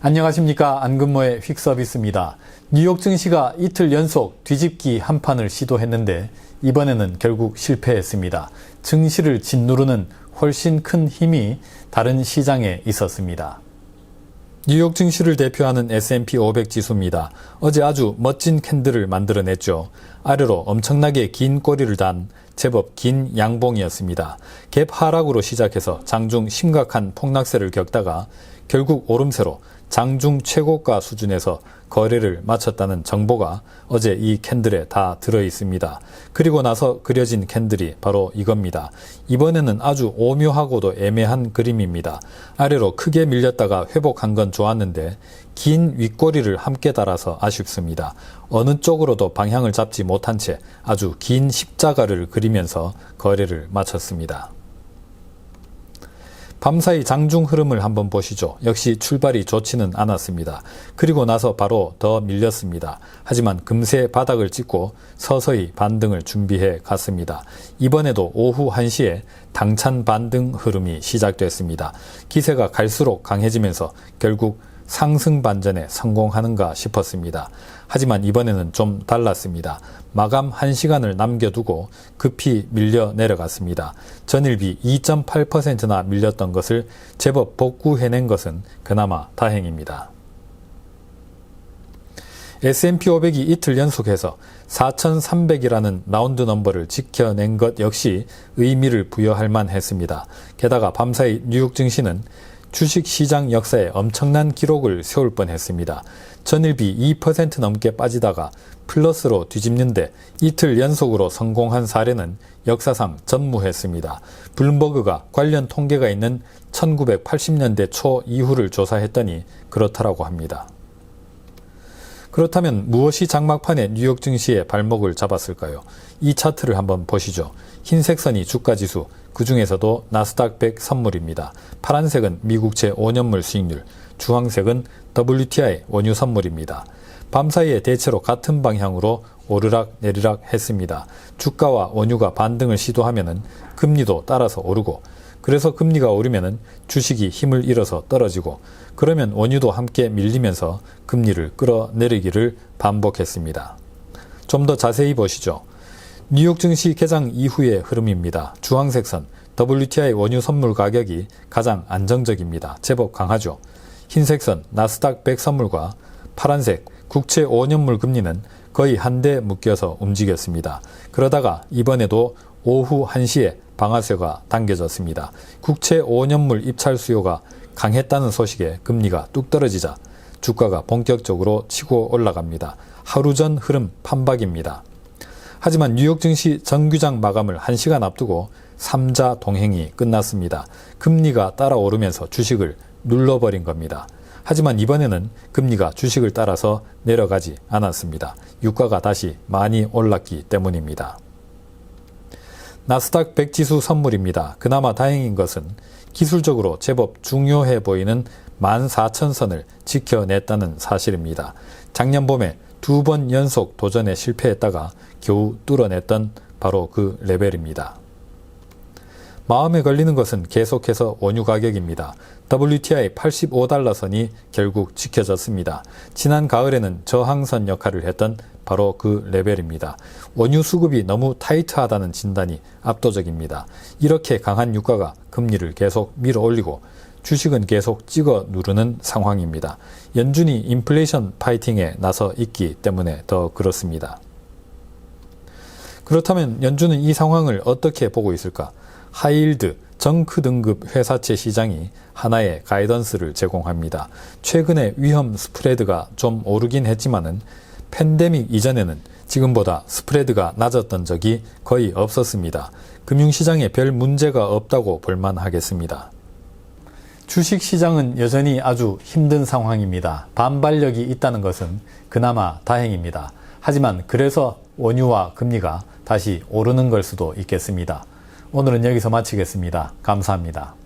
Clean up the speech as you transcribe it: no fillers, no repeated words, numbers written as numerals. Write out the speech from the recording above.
안녕하십니까. 안근모의 휙서비스입니다. 뉴욕 증시가 이틀 연속 뒤집기 한 판을 시도했는데 이번에는 결국 실패했습니다. 증시를 짓누르는 훨씬 큰 힘이 다른 시장에 있었습니다. 뉴욕 증시를 대표하는 S&P 500 지수입니다. 어제 아주 멋진 캔들을 만들어냈죠. 아래로 엄청나게 긴 꼬리를 단 제법 긴 양봉이었습니다. 갭 하락으로 시작해서 장중 심각한 폭락세를 겪다가 결국 오름세로 장중 최고가 수준에서 거래를 마쳤다는 정보가 어제 이 캔들에 다 들어있습니다. 그리고 나서 그려진 캔들이 바로 이겁니다. 이번에는 아주 오묘하고도 애매한 그림입니다. 아래로 크게 밀렸다가 회복한 건 좋았는데 긴 윗꼬리를 함께 달아서 아쉽습니다. 어느 쪽으로도 방향을 잡지 못한 채 아주 긴 십자가를 그리면서 거래를 마쳤습니다. 밤사이 장중 흐름을 한번 보시죠. 역시 출발이 좋지는 않았습니다. 그리고 나서 바로 더 밀렸습니다. 하지만 금세 바닥을 찍고 서서히 반등을 준비해 갔습니다. 이번에도 오후 1시에 당찬 반등 흐름이 시작됐습니다. 기세가 갈수록 강해지면서 결국 상승 반전에 성공하는가 싶었습니다. 하지만 이번에는 좀 달랐습니다. 마감 1시간을 남겨두고 급히 밀려 내려갔습니다. 전일비 2.8%나 밀렸던 것을 제법 복구해낸 것은 그나마 다행입니다. S&P 500이 이틀 연속해서 4,300이라는 라운드 넘버를 지켜낸 것 역시 의미를 부여할 만했습니다. 게다가 밤사이 뉴욕 증시는 주식시장 역사에 엄청난 기록을 세울 뻔했습니다. 전일비 2% 넘게 빠지다가 플러스로 뒤집는데 이틀 연속으로 성공한 사례는 역사상 전무했습니다. 블룸버그가 관련 통계가 있는 1980년대 초 이후를 조사했더니 그렇다라고 합니다. 그렇다면 무엇이 장막판에 뉴욕 증시의 발목을 잡았을까요? 이 차트를 한번 보시죠. 흰색 선이 주가지수, 그 중에서도 나스닥 100 선물입니다. 파란색은 미국채 5년물 수익률, 주황색은 WTI 원유 선물입니다. 밤사이에 대체로 같은 방향으로 오르락 내리락 했습니다. 주가와 원유가 반등을 시도하면은 금리도 따라서 오르고, 그래서 금리가 오르면은 주식이 힘을 잃어서 떨어지고, 그러면 원유도 함께 밀리면서 금리를 끌어내리기를 반복했습니다. 좀 더 자세히 보시죠. 뉴욕 증시 개장 이후의 흐름입니다. 주황색 선 WTI 원유 선물 가격이 가장 안정적입니다. 제법 강하죠. 흰색 선 나스닥 100 선물과 파란색 국채 5년물 금리는 거의 한데 묶여서 움직였습니다. 그러다가 이번에도 오후 1시에 방아쇠가 당겨졌습니다. 국채 5년물 입찰 수요가 강했다는 소식에 금리가 뚝 떨어지자 주가가 본격적으로 치고 올라갑니다. 하루 전 흐름 판박입니다. 하지만 뉴욕 증시 정규장 마감을 1시간 앞두고 3자 동행이 끝났습니다. 금리가 따라오르면서 주식을 눌러버린 겁니다. 하지만 이번에는 금리가 주식을 따라서 내려가지 않았습니다. 유가가 다시 많이 올랐기 때문입니다. 나스닥 100 지수 선물입니다. 그나마 다행인 것은 기술적으로 제법 중요해 보이는 14,000선을 지켜냈다는 사실입니다. 작년 봄에 2번 연속 도전에 실패했다가 겨우 뚫어냈던 바로 그 레벨입니다. 마음에 걸리는 것은 계속해서 원유 가격입니다. WTI 85달러 선이 결국 지켜졌습니다. 지난 가을에는 저항선 역할을 했던 바로 그 레벨입니다. 원유 수급이 너무 타이트하다는 진단이 압도적입니다. 이렇게 강한 유가가 금리를 계속 밀어올리고 주식은 계속 찍어 누르는 상황입니다. 연준이 인플레이션 파이팅에 나서 있기 때문에 더 그렇습니다. 그렇다면 연준은 이 상황을 어떻게 보고 있을까? 하이힐드, 정크 등급 회사채 시장이 하나의 가이던스를 제공합니다. 최근에 위험 스프레드가 좀 오르긴 했지만은 팬데믹 이전에는 지금보다 스프레드가 낮았던 적이 거의 없었습니다. 금융시장에 별 문제가 없다고 볼만하겠습니다. 주식시장은 여전히 아주 힘든 상황입니다. 반발력이 있다는 것은 그나마 다행입니다. 하지만 그래서 원유와 금리가 다시 오르는 걸 수도 있겠습니다. 오늘은 여기서 마치겠습니다. 감사합니다.